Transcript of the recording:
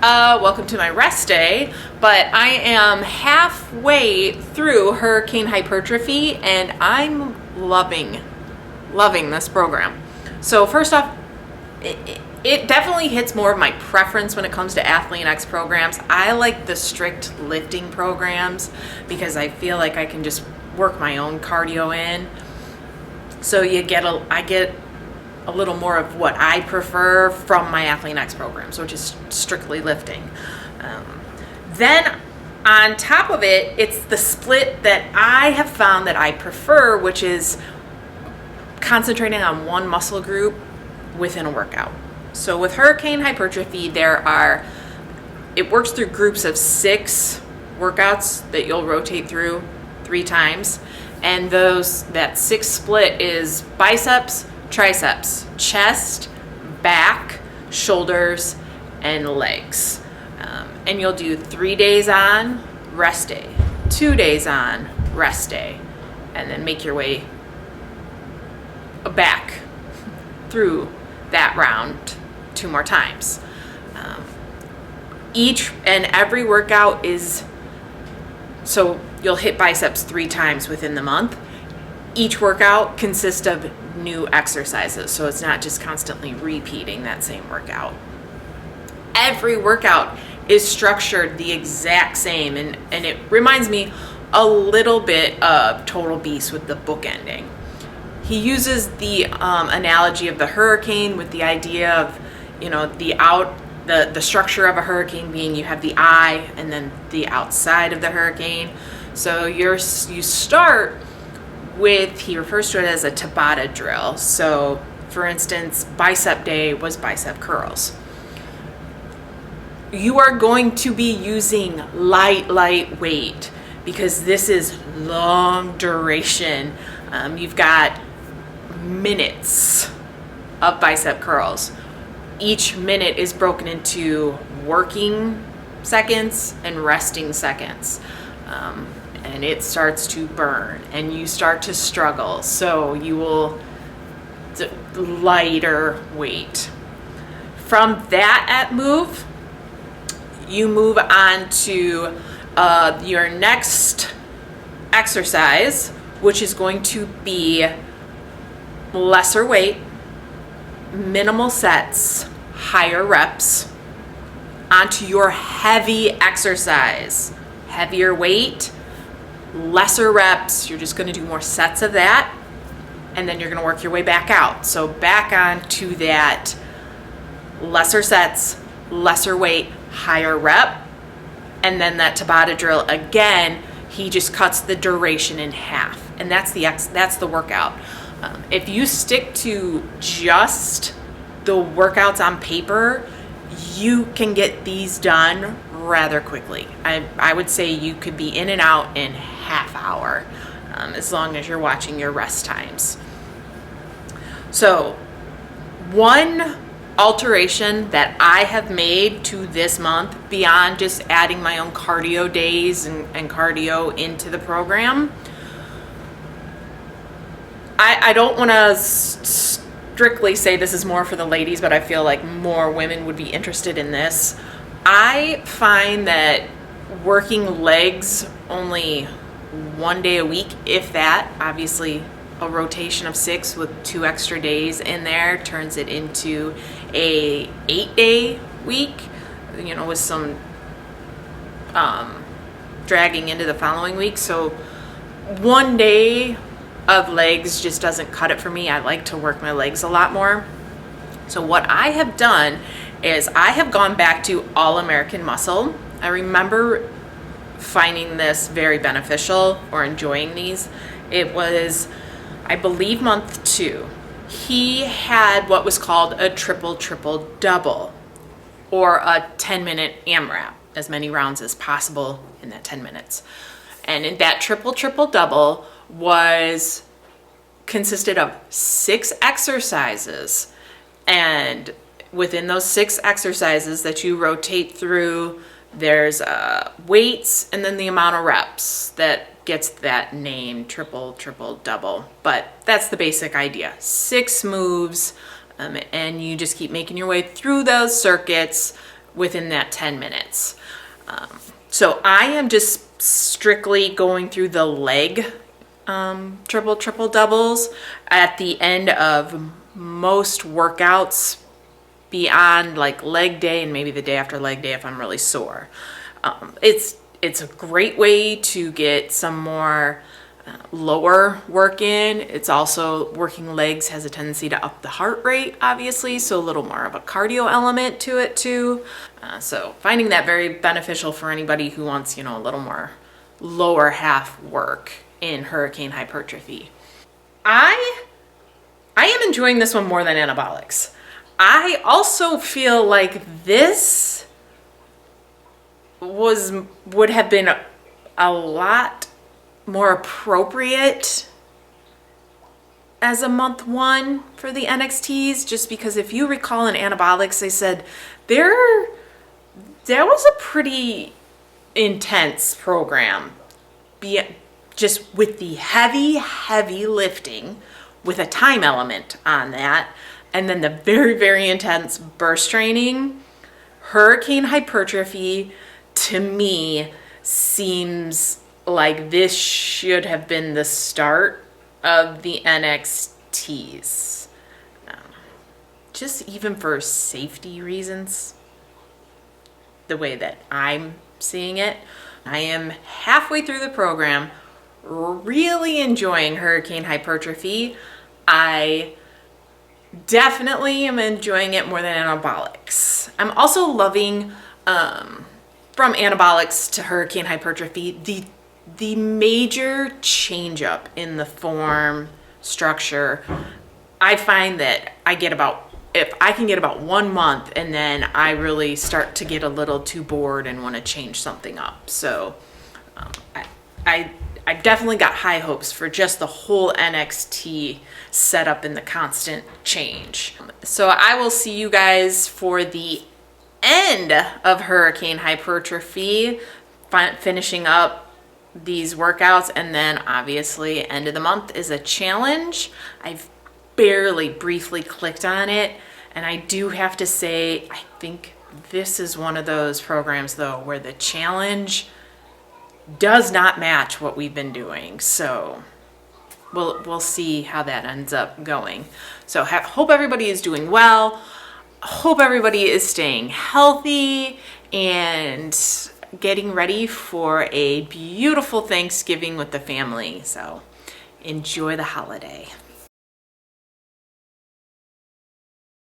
Welcome to my rest day, but I am halfway through Hurricane Hypertrophy and I'm loving this program. So first off, it definitely hits more of my preference when it comes to Athlean-X programs. I like the strict lifting programs because I feel like I can just work my own cardio in. So I get a little more of what I prefer from my Athlean-X programs, which is strictly lifting. Then on top of it, it's the split that I have found that I prefer, which is concentrating on one muscle group within a workout. So with Hurricane Hypertrophy, it works through groups of 6 workouts that you'll rotate through 3 times. And that 6 split is biceps, triceps, chest, back, shoulders, and legs. And you'll do 3 days on, rest day, 2 days on, rest day, and then make your way back through that round 2 more times. Each and every workout so you'll hit biceps 3 times within the month. Each workout consists of new exercises, so it's not just constantly repeating that same workout. Every workout is structured the exact same, and it reminds me a little bit of Total Beast with the bookending. He uses the analogy of the hurricane with the idea of, the structure of a hurricane being you have the eye and then the outside of the hurricane. So you start with, he refers to it as a Tabata drill. So for instance, bicep day was bicep curls. You are going to be using light weight because this is long duration. You've got minutes of bicep curls. Each minute is broken into working seconds and resting seconds. And it starts to burn and you start to struggle. So you will lighter weight. From that move, you move on to your next exercise, which is going to be lesser weight, minimal sets, higher reps, onto your heavy exercise. Heavier weight, lesser reps, you're just going to do more sets of that, and then you're going to work your way back out. So back on to that lesser sets, lesser weight, higher rep, and then that Tabata drill again. He just cuts the duration in half, and that's the workout. If you stick to just the workouts on paper, you can get these done rather quickly. I would say you could be in and out in half hour, as long as you're watching your rest times. So one alteration that I have made to this month, beyond just adding my own cardio days and cardio into the program, I don't want to strictly say this is more for the ladies, but I feel like more women would be interested in this. I find that working legs only 1 day a week, if that, obviously a rotation of 6 with 2 extra days in there turns it into a 8-day week, with some dragging into the following week. So 1 day of legs just doesn't cut it for me. I like to work my legs a lot more. So what I have done is I have gone back to All American Muscle. I remember finding this very beneficial or enjoying these. It was, I believe, month 2. He had what was called a triple double, or a 10-minute AMRAP, as many rounds as possible in that 10 minutes. And in that triple double consisted of 6 exercises, and within those 6 exercises that you rotate through, there's weights and then the amount of reps that gets that name, triple double. But that's the basic idea. 6 moves, and you just keep making your way through those circuits within that 10 minutes. So I am just strictly going through the leg triple doubles at the end of most workouts beyond like leg day and maybe the day after leg day if I'm really sore. It's a great way to get some more lower work in. It's also, working legs has a tendency to up the heart rate, obviously, so a little more of a cardio element to it too. So finding that very beneficial for anybody who wants, a little more lower half work in hurricane hypertrophy. I am enjoying this one more than anabolics. I also feel like this would have been a lot more appropriate as a month one for the NXTs, just because if you recall in anabolics, they said there was a pretty intense program, just with the heavy lifting with a time element on that, and then the very, very intense burst training. Hurricane hypertrophy, to me, seems like this should have been the start of the NXTs. Just even for safety reasons, the way that I'm seeing it. I am halfway through the program, really enjoying hurricane hypertrophy. I definitely am enjoying it more than anabolics. I'm also loving, from anabolics to hurricane hypertrophy, the major change up in the form structure. I find that if I can get about 1 month, and then I really start to get a little too bored and want to change something up. So I've definitely got high hopes for just the whole NXT setup and the constant change. So I will see you guys for the end of hurricane hypertrophy, finishing up these workouts, and then obviously end of the month is a challenge. I've barely briefly clicked on it, and I do have to say, I think this is one of those programs though where the challenge does not match what we've been doing. So we'll see how that ends up going. So hope everybody is doing well. Hope everybody is staying healthy and getting ready for a beautiful Thanksgiving with the family. So enjoy the holiday.